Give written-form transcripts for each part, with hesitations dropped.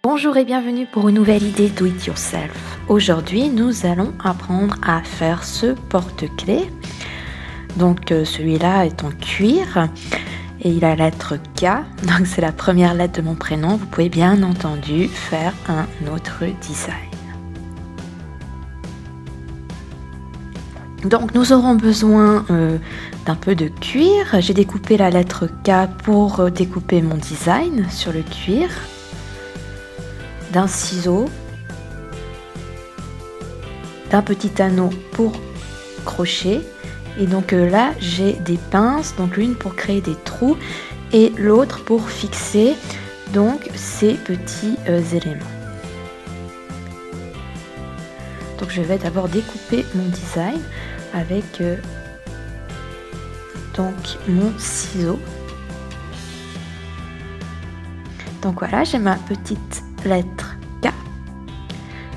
Bonjour et bienvenue pour une nouvelle idée Do It Yourself. Aujourd'hui, nous allons apprendre à faire ce porte-clés. Donc celui-là est en cuir et il a la lettre K, donc c'est la première lettre de mon prénom. Vous pouvez bien entendu faire un autre design. Donc nous aurons besoin d'un peu de cuir. J'ai découpé la lettre K pour découper mon design sur le cuir, d'un ciseau, d'un petit anneau pour crochet, et donc là j'ai des pinces, donc l'une pour créer des trous et l'autre pour fixer donc ces petits éléments. Donc je vais d'abord découper mon design avec donc mon ciseau. Donc voilà, j'ai ma petite lettre K.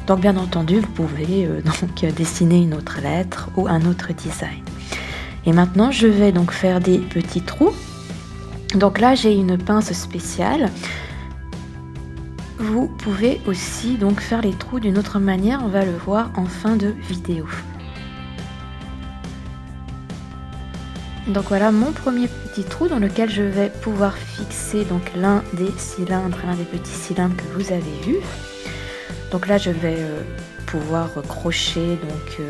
Donc bien entendu, vous pouvez dessiner une autre lettre ou un autre design. Et maintenant, je vais donc faire des petits trous. Donc là, j'ai une pince spéciale. Vous pouvez aussi donc faire les trous d'une autre manière. On va le voir en fin de vidéo. Donc voilà mon premier petit trou dans lequel je vais pouvoir fixer donc l'un des petits cylindres que vous avez vu. Donc là je vais pouvoir crocher donc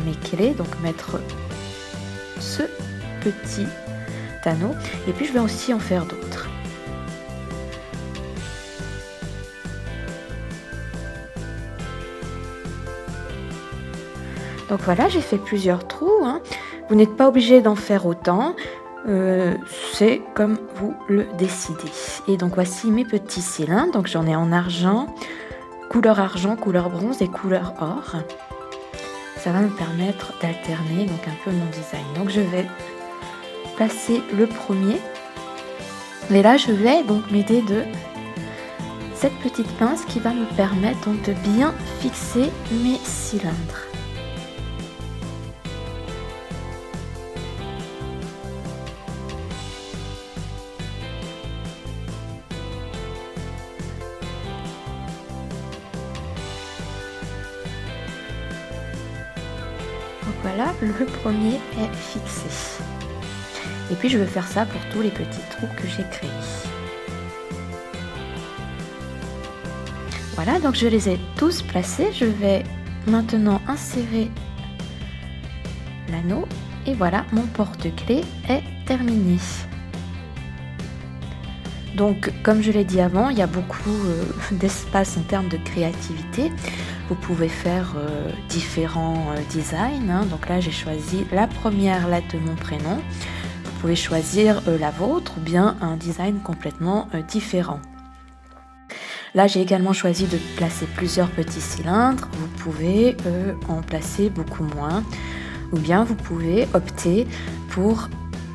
mes clés, donc mettre ce petit anneau, et puis je vais aussi en faire d'autres. Donc voilà, j'ai fait plusieurs trous. Vous n'êtes pas obligé d'en faire autant, c'est comme vous le décidez. Et donc voici mes petits cylindres. Donc j'en ai en argent, couleur bronze et couleur or. Ça va me permettre d'alterner donc un peu mon design. Donc je vais placer le premier. Et là je vais donc m'aider de cette petite pince qui va me permettre donc de bien fixer mes cylindres. Voilà, le premier est fixé. Et puis je vais faire ça pour tous les petits trous que j'ai créés. Voilà, donc je les ai tous placés. Je vais maintenant insérer l'anneau. Et voilà, mon porte-clés est terminé. Donc, comme je l'ai dit avant, il y a beaucoup d'espace en termes de créativité. Vous pouvez faire différents designs. Donc là, j'ai choisi la première lettre de mon prénom. Vous pouvez choisir la vôtre ou bien un design complètement différent. Là, j'ai également choisi de placer plusieurs petits cylindres. Vous pouvez en placer beaucoup moins. Ou bien vous pouvez opter pour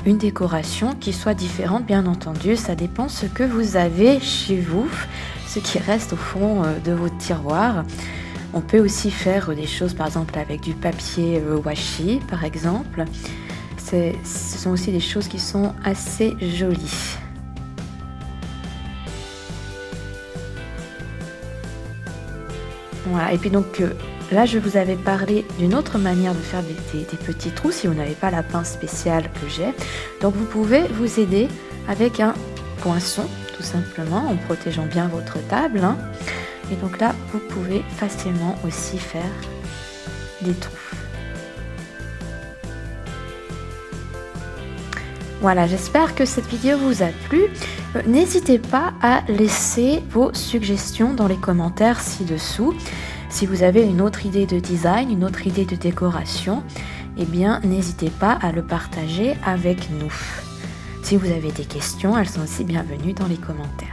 une décoration qui soit différente, bien entendu. Ça dépend ce que vous avez chez vous, ce qui reste au fond de votre tiroir. On peut aussi faire des choses, par exemple, avec du papier washi, par exemple. Ce sont aussi des choses qui sont assez jolies. Voilà, et puis donc là, je vous avais parlé d'une autre manière de faire des petits trous si vous n'avez pas la pince spéciale que j'ai. Donc vous pouvez vous aider avec un poinçon, tout simplement, en protégeant bien votre table. Et donc là, vous pouvez facilement aussi faire des trous. Voilà, j'espère que cette vidéo vous a plu. N'hésitez pas à laisser vos suggestions dans les commentaires ci-dessous. Si vous avez une autre idée de design, une autre idée de décoration, eh bien, n'hésitez pas à le partager avec nous. Si vous avez des questions, elles sont aussi bienvenues dans les commentaires.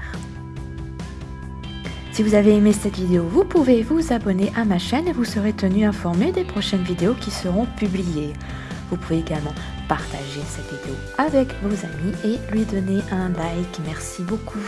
Si vous avez aimé cette vidéo, vous pouvez vous abonner à ma chaîne et vous serez tenu informé des prochaines vidéos qui seront publiées. Vous pouvez également partager cette vidéo avec vos amis et lui donner un like. Merci beaucoup.